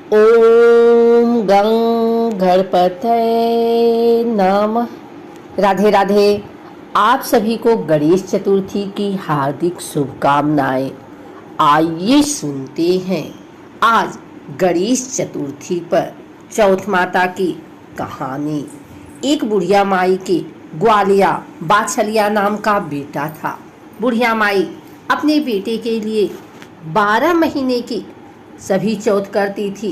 ओम गं गणपतये नमः। राधे राधे। आप सभी को गणेश चतुर्थी की हार्दिक शुभकामनाएं। आइए सुनते हैं आज गणेश चतुर्थी पर चौथ माता की कहानी। एक बुढ़िया माई के ग्वालिया बाछलिया नाम का बेटा था। बुढ़िया माई अपने बेटे के लिए 12 महीने की सभी चौथ करती थी।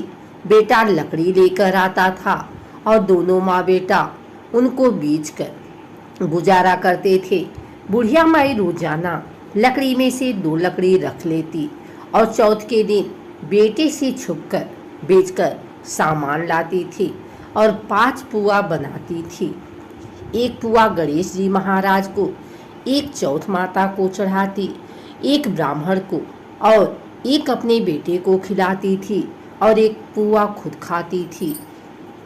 बेटा लकड़ी लेकर आता था और दोनों माँ बेटा उनको बेचकर गुजारा करते थे। बुढ़िया माई रोजाना लकड़ी में से 2 लकड़ी रख लेती और चौथ के दिन बेटे से छुपकर बेचकर सामान लाती थी और 5 पुआ बनाती थी। एक पुआ गणेश जी महाराज को, एक चौथ माता को चढ़ाती, एक ब्राह्मण को और एक अपने बेटे को खिलाती थी और एक पुआ खुद खाती थी।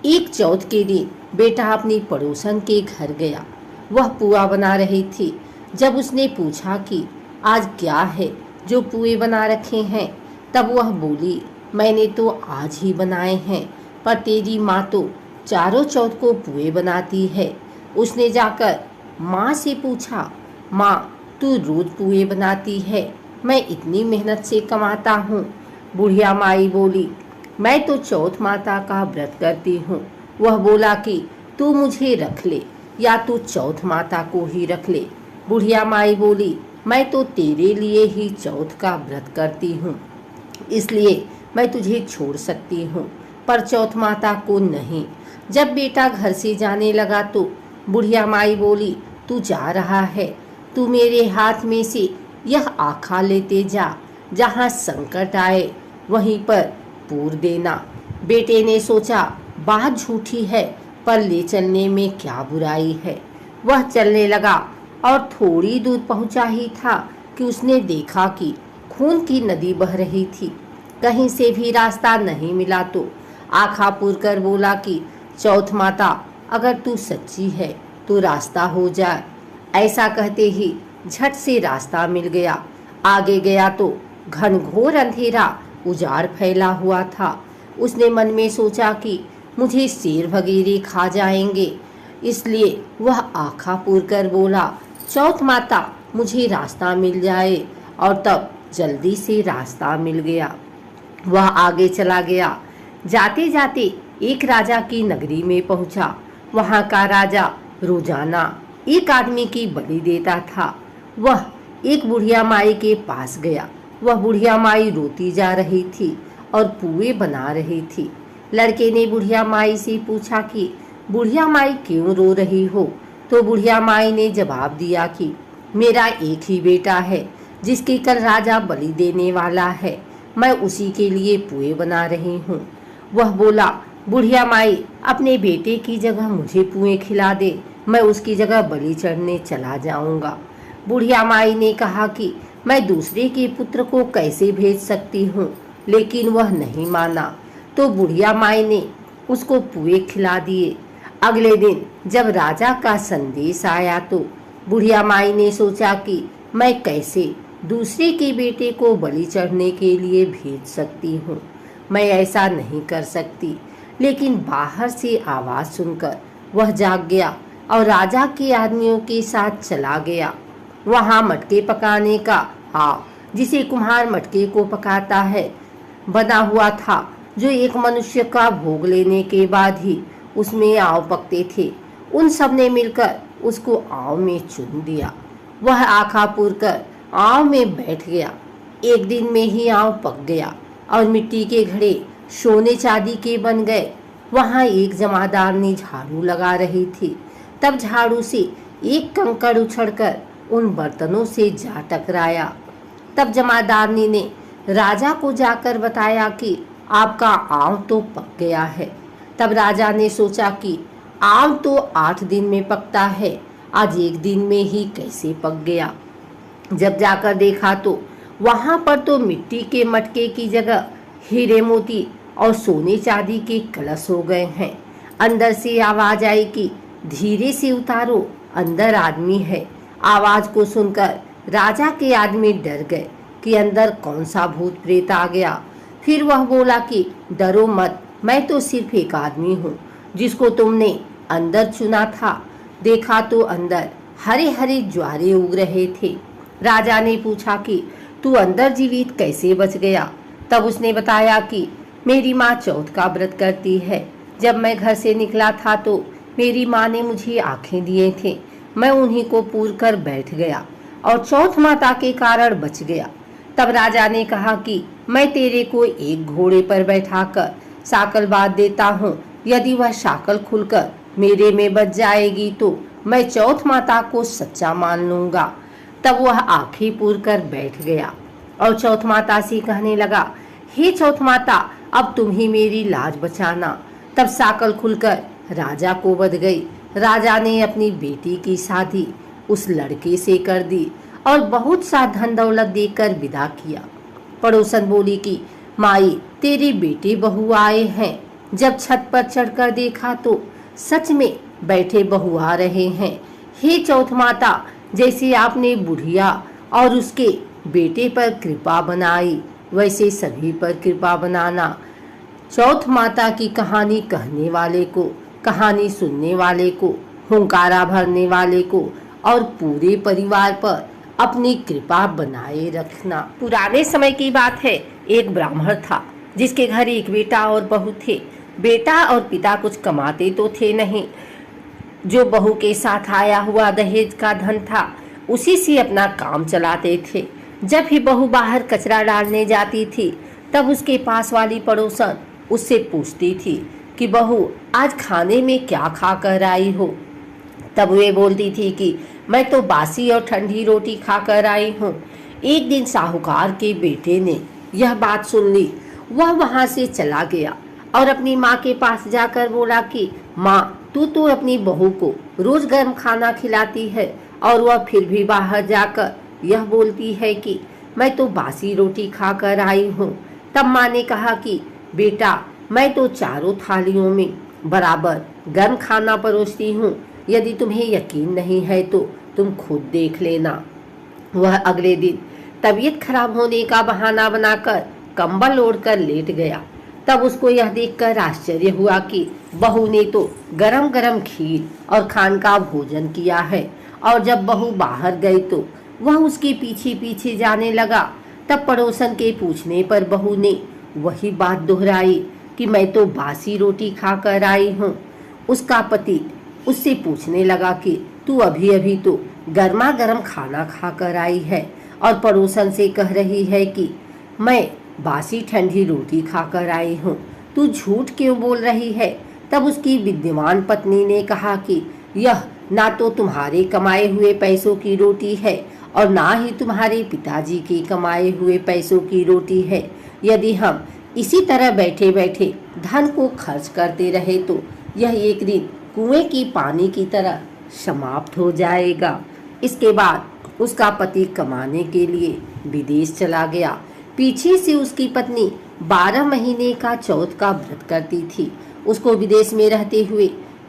एक चौथ के दिन बेटा अपनी पड़ोसन के घर गया। वह पुआ बना रही थी। जब उसने पूछा कि आज क्या है जो पुए बना रखे हैं, तब वह बोली, मैंने तो आज ही बनाए हैं, पर तेरी माँ तो चारों चौथ को पुए बनाती है। उसने जाकर माँ से पूछा, माँ तू रोज पुए बनाती है, मैं इतनी मेहनत से कमाता हूँ। बुढ़िया माई बोली, मैं तो चौथ माता का व्रत करती हूँ। वह बोला कि तू मुझे रख ले या तू चौथ माता को ही रख ले। बुढ़िया माई बोली, मैं तो तेरे लिए ही चौथ का व्रत करती हूँ, इसलिए मैं तुझे छोड़ सकती हूँ, पर चौथ माता को नहीं। जब बेटा घर से जाने लगा तो बुढ़िया माई बोली, तू जा रहा है, तू मेरे हाथ में से यह आखा लेते जा, जहाँ संकट आए वहीं पर पूर देना। बेटे ने सोचा बात झूठी है, पर ले चलने में क्या बुराई है। वह चलने लगा और थोड़ी दूर पहुंचा ही था कि उसने देखा कि खून की नदी बह रही थी। कहीं से भी रास्ता नहीं मिला तो आखा पूर कर बोला कि चौथ माता, अगर तू सच्ची है तो रास्ता हो जाए। ऐसा कहते ही झट से रास्ता मिल गया। आगे गया तो घनघोर अंधेरा उजाड़ फैला हुआ था। उसने मन में सोचा कि मुझे शेर वगैरह खा जाएंगे, इसलिए वह आँखा पूर कर बोला, चौथ माता मुझे रास्ता मिल जाए। और तब जल्दी से रास्ता मिल गया। वह आगे चला गया। जाते जाते एक राजा की नगरी में पहुंचा। वहां का राजा रोजाना एक आदमी की बलि देता था। वह एक बुढ़िया माई के पास गया। वह बुढ़िया माई रोती जा रही थी और पुए बना रही थी। लड़के ने बुढ़िया माई से पूछा कि बुढ़िया माई क्यों रो रही हो? तो बुढ़िया माई ने जवाब दिया कि मेरा एक ही बेटा है जिसकी कल राजा बलि देने वाला है, मैं उसी के लिए पुए बना रही हूँ। वह बोला, बुढ़िया माई अपने बेटे की जगह मुझे पुए खिला दे, मैं उसकी जगह बलि चढ़ने चला जाऊंगा। बुढ़िया माई ने कहा कि मैं दूसरे के पुत्र को कैसे भेज सकती हूँ, लेकिन वह नहीं माना। तो बुढ़िया माई ने उसको पुए खिला दिए। अगले दिन जब राजा का संदेश आया तो बुढ़िया माई ने सोचा कि मैं कैसे दूसरे के बेटे को बलि चढ़ने के लिए भेज सकती हूँ, मैं ऐसा नहीं कर सकती। लेकिन बाहर से आवाज़ सुनकर वह जाग गया और राजा के आदमियों के साथ चला गया। वहाँ मटके पकाने का आव, जिसे कुम्हार मटके को पकाता है, बना हुआ था, जो एक मनुष्य का भोग लेने के बाद ही उसमें आव पकते थे। उन सब ने मिलकर उसको आव में चुन दिया। वह आँखा पूर कर आव में बैठ गया। एक दिन में ही आव पक गया और मिट्टी के घड़े सोने चांदी के बन गए। वहाँ एक जमादार ने झाड़ू लगा रही थी। तब झाड़ू से एक कंकड़ उछड़कर उन बर्तनों से जा टकराया। तब जमादारनी ने राजा को जाकर बताया कि आपका आम तो पक गया है। तब राजा ने सोचा कि आम तो 8 दिन में पकता है, आज 1 दिन में ही कैसे पक गया। जब जाकर देखा तो वहाँ पर तो मिट्टी के मटके की जगह हीरे मोती और सोने चांदी के कलश हो गए हैं। अंदर से आवाज आई कि धीरे से उतारो, अंदर आदमी है। आवाज को सुनकर राजा के आदमी डर गए कि अंदर कौन सा भूत प्रेत आ गया। फिर वह बोला कि डरो मत, मैं तो सिर्फ एक आदमी हूँ जिसको तुमने अंदर चुना था। देखा तो अंदर हरे हरे ज्वारे उग रहे थे। राजा ने पूछा कि तू अंदर जीवित कैसे बच गया? तब उसने बताया कि मेरी माँ चौथ का व्रत करती है। जब मैं घर से निकला था तो मेरी माँ ने मुझे आंखें दिए थे। मैं उन्हीं को पूर कर बैठ गया और चौथ माता के कारण बच गया। तब राजा ने कहा कि मैं तेरे को एक घोड़े पर बैठाकर साकल बांध देता हूँ। यदि वह साकल खुलकर मेरे में बच जाएगी तो मैं चौथ माता को सच्चा मान लूंगा। तब वह आंखें पूर कर बैठ गया और चौथ माता से कहने लगा, हे चौथ माता, अब तुम ही मेरी लाज बचाना। तब साकल खुलकर राजा को बध गई। राजा ने अपनी बेटी की शादी उस लड़के से कर दी और बहुत सा धन दौलत देकर विदा किया। पड़ोसन बोली कि माई, तेरे बेटे बहू आए हैं। जब छत पर चढ़कर देखा तो सच में बैठे बहू आ रहे हैं। हे चौथ माता, जैसे आपने बुढ़िया और उसके बेटे पर कृपा बनाई वैसे सभी पर कृपा बनाना। चौथ माता की कहानी कहने वाले को, कहानी सुनने वाले को, हुंकारा भरने वाले को और पूरे परिवार पर अपनी कृपा बनाए रखना। पुराने समय की बात है। एक ब्राह्मण था जिसके घर एक बेटा और बहू थे। बेटा और पिता कुछ कमाते तो थे नहीं। जो बहू के साथ आया हुआ दहेज का धन था उसी से अपना काम चलाते थे। जब भी बहू बाहर कचरा डालने जाती थी तब उसके पास वाली पड़ोसन उससे पूछती थी कि बहू, आज खाने में क्या खा कर आई हो? तब वे बोलती थी कि मैं तो बासी और ठंडी रोटी खा कर आई हूँ। एक दिन साहूकार के बेटे ने यह बात सुन ली। वह वहाँ से चला गया और अपनी माँ के पास जाकर बोला कि माँ, तू तो अपनी बहू को रोज गर्म खाना खिलाती है और वह फिर भी बाहर जाकर यह बोलती है कि मैं तो बासी रोटी खा कर आई हूँ। तब माँ ने कहा कि बेटा, मैं तो चारों थालियों में बराबर गर्म खाना परोसती हूँ। यदि तुम्हें यकीन नहीं है तो तुम खुद देख लेना। वह अगले दिन तबीयत खराब होने का बहाना बनाकर कंबल ओढ़कर लेट गया। तब उसको यह देखकर आश्चर्य हुआ कि बहू ने तो गरम गरम खीर और खान का भोजन किया है। और जब बहू बाहर गई तो वह उसके पीछे पीछे जाने लगा। तब पड़ोसन के पूछने पर बहू ने वही बात दोहराई कि मैं तो बासी रोटी खा कर आई हूँ। उसका पति उससे पूछने लगा कि तू अभी अभी तो गर्मा गर्म खाना खा कर आई है और पड़ोसन से कह रही है कि मैं बासी ठंडी रोटी खाकर आई हूँ। तू झूठ क्यों बोल रही है? तब उसकी विद्यमान पत्नी ने कहा कि यह ना तो तुम्हारे कमाए हुए पैसों की रोटी है और ना ही तुम्हारे पिताजी के कमाए हुए पैसों की रोटी है। यदि हम इसी तरह बैठे बैठे धन को खर्च करते रहे तो यह एक दिन कुएं की पानी की तरह समाप्त हो जाएगा। इसके बाद उसका पति कमाने के लिए विदेश चला गया। पीछे से उसकी पत्नी 12 महीने का चौथ का व्रत करती थी। उसको विदेश में रहते हुए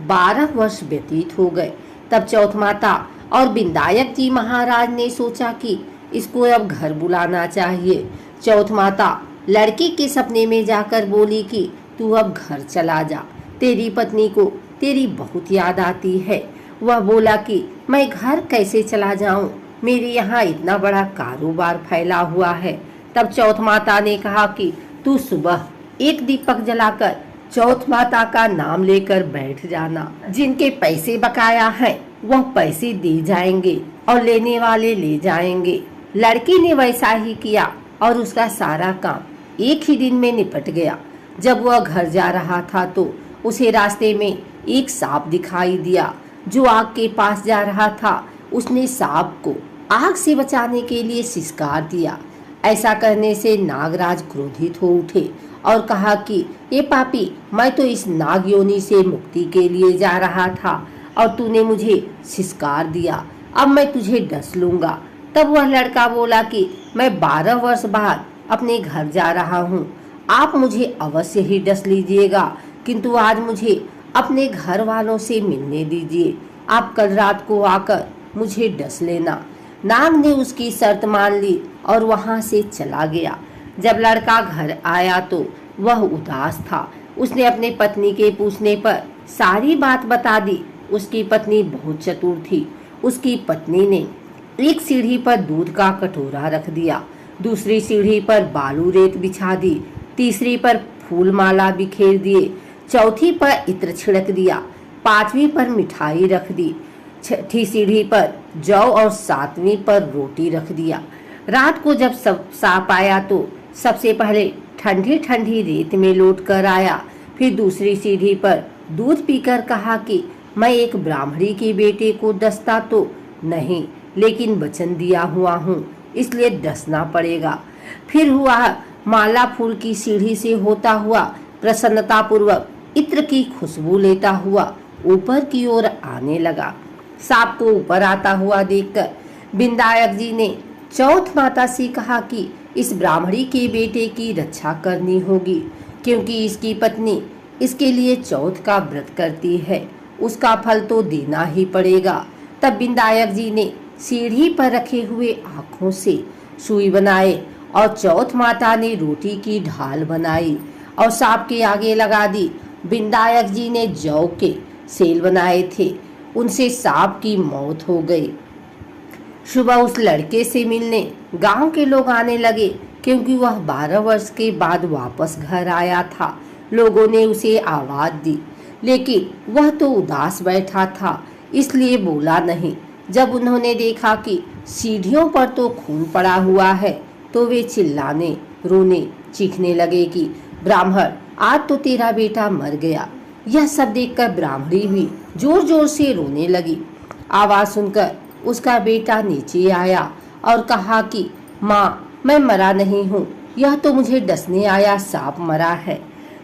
12 वर्ष व्यतीत हो गए। तब चौथ माता और विनायक जी महाराज ने सोचा कि इसको अब घर बुलाना चाहिए। चौथ माता लड़के के सपने में जाकर बोली कि तू अब घर चला जा, तेरी पत्नी को तेरी बहुत याद आती है। वह बोला कि मैं घर कैसे चला जाऊं, मेरे यहाँ इतना बड़ा कारोबार फैला हुआ है। तब चौथ माता ने कहा कि तू सुबह एक दीपक जलाकर चौथ माता का नाम लेकर बैठ जाना। जिनके पैसे बकाया हैं वह पैसे दे जाएंगे और लेने वाले ले जाएंगे। लड़की ने वैसा ही किया और उसका सारा काम एक ही दिन में निपट गया। जब वह घर जा रहा था तो उसे रास्ते में एक सांप दिखाई दिया जो आग के पास जा रहा था। उसने सांप को आग से बचाने के लिए सिसकार दिया। ऐसा करने से नागराज क्रोधित हो उठे और कहा कि ये पापी, मैं तो इस नाग योनि से मुक्ति के लिए जा रहा था और तूने मुझे सिसकार दिया, अब मैं तुझे डस लूंगा। तब वह लड़का बोला कि मैं 12 वर्ष बाद अपने घर जा रहा हूँ, आप मुझे अवश्य ही डस लीजिएगा, किंतु आज मुझे अपने घर वालों से मिलने दीजिए। आप कल रात को आकर मुझे डस लेना। नाग ने उसकी शर्त मान ली और वहां से चला गया। जब लड़का घर आया तो वह उदास था। उसने अपनी पत्नी के पूछने पर सारी बात बता दी। उसकी पत्नी बहुत चतुर थी। उसकी पत्नी ने एक सीढ़ी पर दूध का कटोरा रख दिया, दूसरी सीढ़ी पर बालू रेत बिछा दी, तीसरी पर फूल माला बिखेर दिए, चौथी पर इत्र छिड़क दिया, पांचवी पर मिठाई रख दी, छठी सीढ़ी पर जौ और सातवीं पर रोटी रख दिया। रात को जब सब सांप आया तो सबसे पहले ठंडी ठंडी रेत में लौट कर आया। फिर दूसरी सीढ़ी पर दूध पीकर कहा कि मैं एक ब्राह्मणी के बेटे को डसता तो नहीं, लेकिन वचन दिया हुआ हूँ, इसलिए डसना पड़ेगा। फिर हुआ माला फूल की सीढ़ी से होता हुआ प्रसन्नता पूर्वक इत्र की खुशबू लेता हुआ ऊपर की ओर आने लगा। सांप को ऊपर आता हुआ देखकर विनायक जी ने चौथ माता से कहा कि इस ब्राह्मणी के बेटे की रक्षा करनी होगी, क्योंकि इसकी पत्नी इसके लिए चौथ का व्रत करती है, उसका फल तो देना ही पड़ेगा। तब विनायक जी ने सीढ़ी पर रखे हुए आँखों से सुई बनाए और चौथ माता ने रोटी की ढाल बनाई और सांप के आगे लगा दी। विनायक जी ने जौ के सेल बनाए थे, उनसे सांप की मौत हो गई। सुबह उस लड़के से मिलने गांव के लोग आने लगे, क्योंकि वह 12 वर्ष के बाद वापस घर आया था। लोगों ने उसे आवाज दी, लेकिन वह तो उदास बैठा था, इसलिए बोला नहीं। जब उन्होंने देखा कि सीढ़ियों पर तो खून पड़ा हुआ है, तो वे चिल्लाने, रोने, चीखने लगे कि ब्राह्मण, आज तो तेरा बेटा मर गया। यह सब देखकर ब्राह्मणी भी जोर जोर से रोने लगी। आवाज सुनकर उसका बेटा नीचे आया और कहा कि माँ, मैं मरा नहीं हूँ, यह तो मुझे डसने आया सांप मरा है।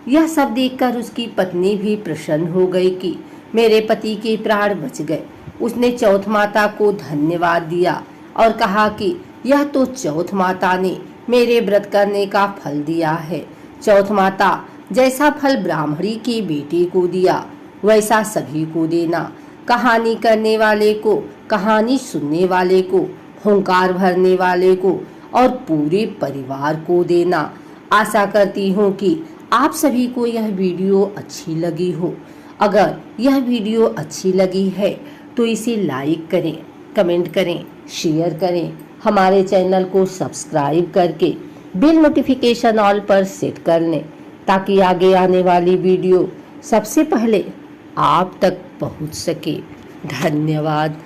यह सब देखकर उसकी पत्नी भी प्रसन्न हो गई कि मेरे पति के प्राण बच गए। उसने चौथ माता को धन्यवाद दिया और कहा कि यह तो चौथ माता ने मेरे व्रत करने का फल दिया है। चौथ माता जैसा फल ब्राह्मणी के बेटे को दिया, वैसा सभी को देना। कहानी करने वाले को, कहानी सुनने वाले को, हुंकार भरने वाले को और पूरे परिवार को देना। आशा करती हूँ कि आप सभी को यह वीडियो अच्छी लगी हो। अगर यह वीडियो अच्छी लगी है तो इसे लाइक करें, कमेंट करें, शेयर करें। हमारे चैनल को सब्सक्राइब करके बिल नोटिफिकेशन ऑल पर सेट कर लें, ताकि आगे आने वाली वीडियो सबसे पहले आप तक पहुंच सके। धन्यवाद।